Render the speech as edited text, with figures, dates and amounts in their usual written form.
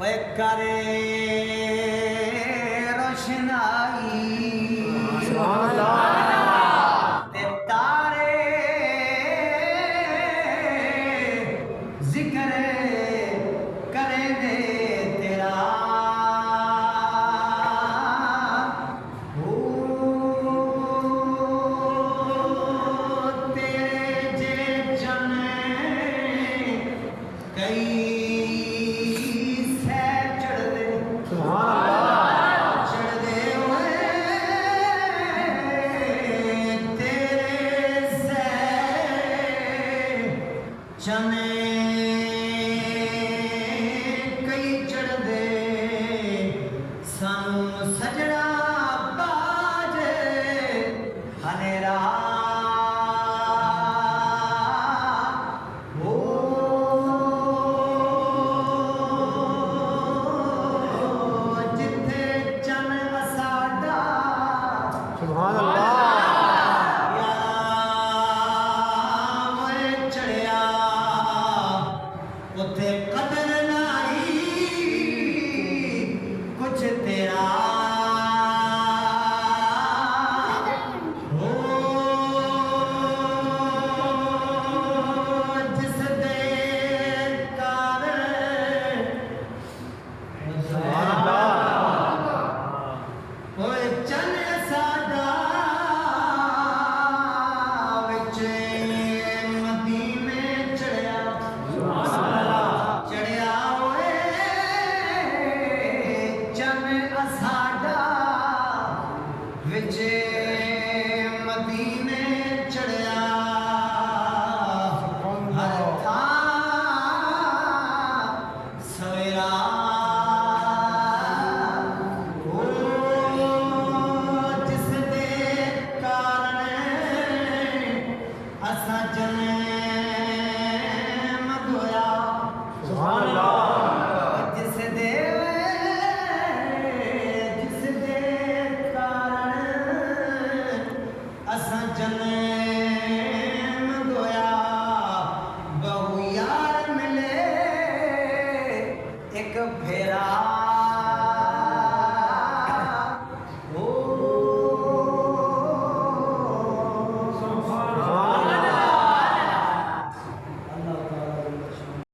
वे करे रोशनाई ते तारे जिक्र करे दे तेरा तेरे जे जने कई चने कई चढ़दे सानू सजना बाजे हनेरा ओ जिथे चन असाडा सुभान अल्लाह उते कदर नाई कुछ तेरा हो जिस दे कारण ओए चन साडा विच मदीने चढ़िया विचे मदीने चढ़िया हर थां सवेरा ओ जिस दे कारण असां जन